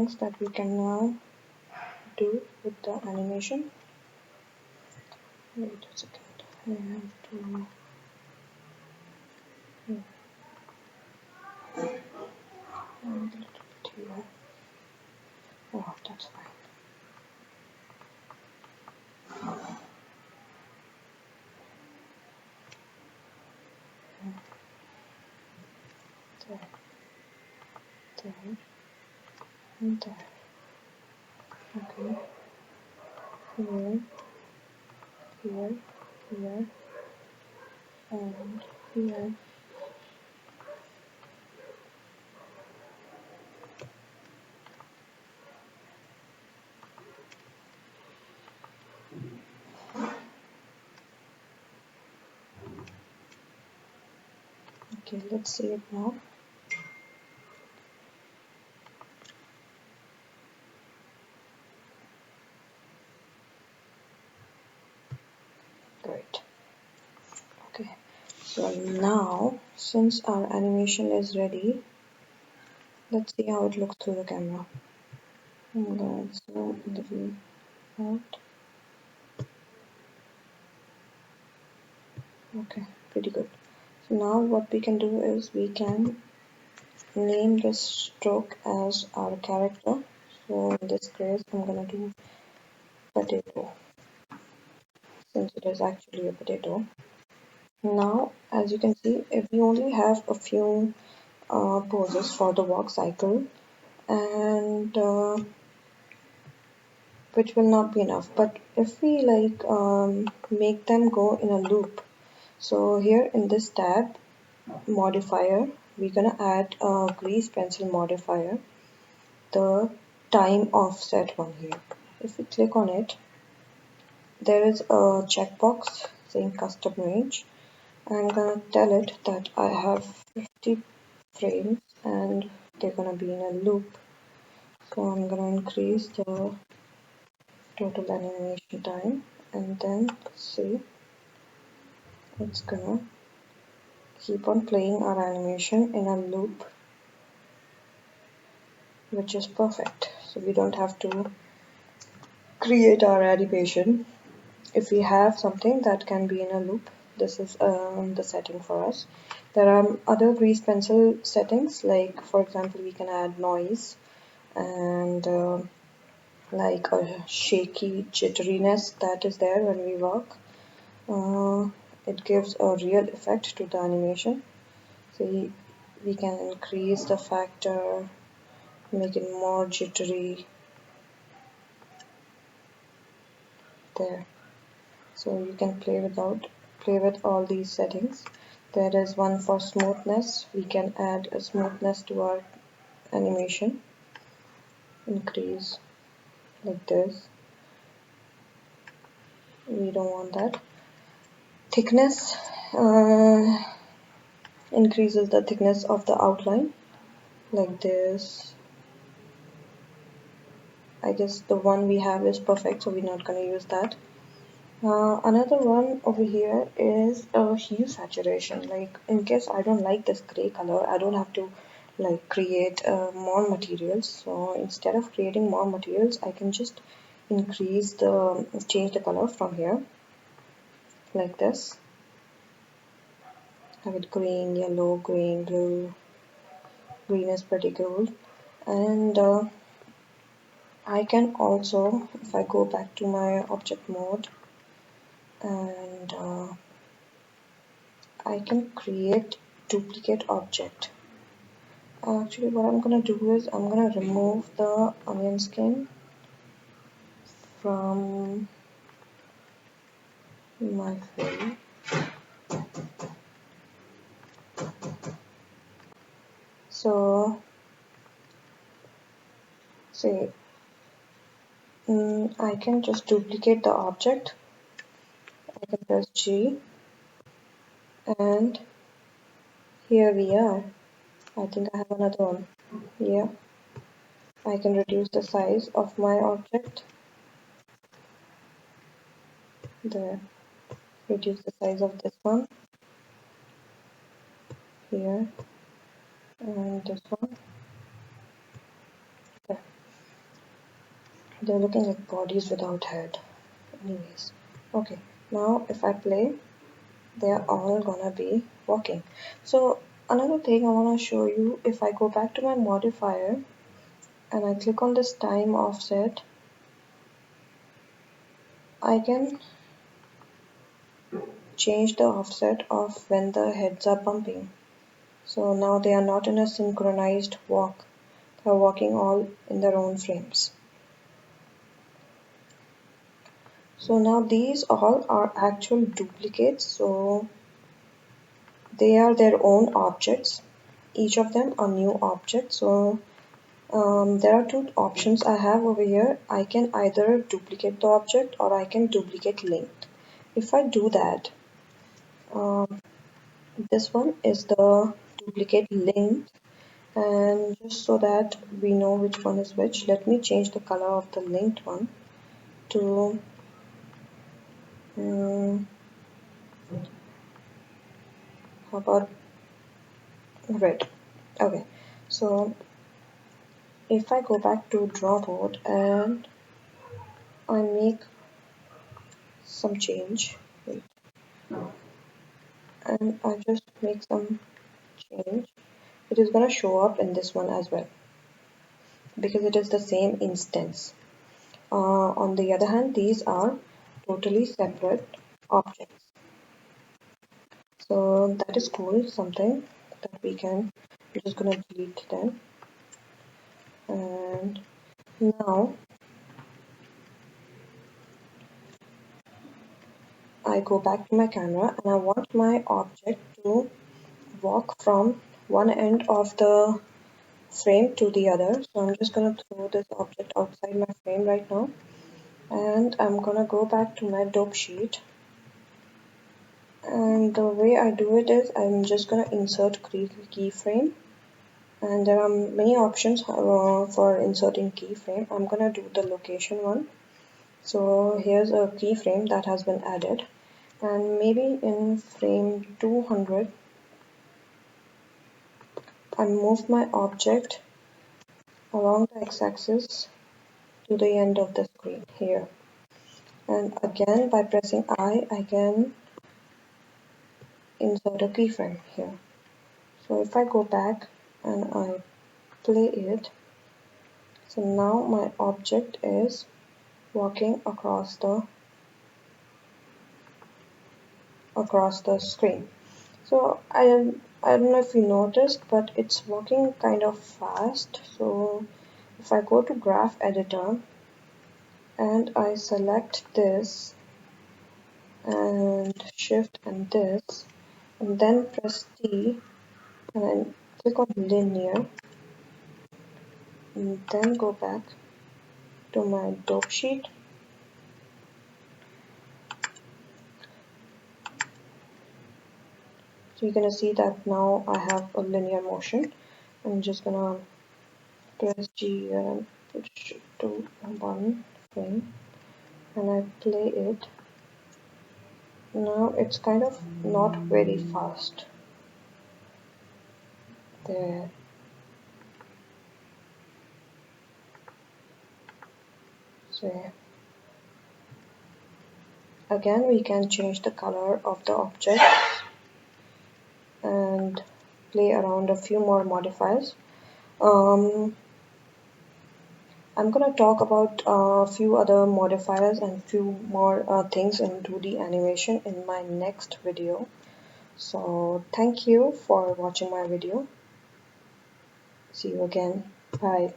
things that we can now do with the animation. Wait a second, I have to add a little bit here. Oh, that's fine. There, there, and there. Okay, here, here, here, and here. Okay, let's see it now. Great. Okay, so now since our animation is ready, let's see how it looks through the camera. I'm gonna zoom a little out. Okay, pretty good. So now what we can do is we can name this stroke as our character. So in this case, I'm gonna do potato, since it is actually a potato. Now, as you can see, if we only have a few poses for the walk cycle, and which will not be enough. But if we make them go in a loop, so here in this tab modifier, we're gonna add a grease pencil modifier, the time offset one here. If we click on it, there is a checkbox saying custom range. I'm gonna tell it that I have 50 frames and they're gonna be in a loop. So I'm gonna increase the total animation time, and then see, it's gonna keep on playing our animation in a loop, which is perfect. So we don't have to create our animation. If we have something that can be in a loop, this is the setting for us. There are other grease pencil settings, like for example we can add noise and like a shaky jitteriness that is there when we work. It gives a real effect to the animation. So we can increase the factor, make it more jittery there. So you can play with all these settings. There is one for smoothness. We can add a smoothness to our animation. Increase like this. We don't want that. Thickness increases the thickness of the outline like this. I guess the one we have is perfect, so we're not going to use that. Another one over here is hue saturation. Like in case I don't like this gray color, I don't have to like create more materials. So instead of creating more materials, I can just change the color from here like this. Have it green, yellow, green, blue. Green is pretty cool. And I can also, if I go back to my object mode, and I can create duplicate object. Actually what I'm gonna do is I'm gonna remove the onion skin from my frame. So say I can just duplicate the object. I can press G, and here we are. I think I have another one. Yeah, I can reduce the size of my object. There, reduce the size of this one here, and this one there. They're looking like bodies without head. Anyways, okay, now if I play, they're all gonna be walking. So another thing I want to show you, if I go back to my modifier and I click on this time offset, I can change the offset of when the heads are bumping. So now they are not in a synchronized walk. They are walking all in their own frames. So now these all are actual duplicates. So they are their own objects. Each of them are new objects. So there are two options I have over here. I can either duplicate the object or I can duplicate linked. If I do that, um, this one is the duplicate linked, and just so that we know which one is which, let me change the color of the linked one to how about red. Okay, so if I go back to draw board and I make some change, wait, and I just make some change, it is going to show up in this one as well because it is the same instance. On the other hand, these are totally separate objects. So that is cool, something that we can, I'm just going to delete them. And now I go back to my camera and I want my object to walk from one end of the frame to the other. So I'm just going to throw this object outside my frame right now. And I'm going to go back to my dope sheet. And the way I do it is I'm just going to insert keyframe. And there are many options for inserting keyframe. I'm going to do the location one. So here's a keyframe that has been added. And maybe in frame 200, I move my object along the x-axis to the end of the screen here. And again, by pressing I can insert a keyframe here. So if I go back and I play it, so now my object is walking across the screen. So I don't know if you noticed, but it's walking kind of fast. So if I go to graph editor and I select this and shift and this and then press T and then click on linear and then go back to my dope sheet. So you're gonna see that now I have a linear motion. I'm just gonna press G and push it to one frame and I play it. Now it's kind of not very fast. There. So again we can change the color of the object and play around a few more modifiers. I'm going to talk about a few other modifiers and few more things in 2D animation in my next video. So thank you for watching my video. See you again. Bye.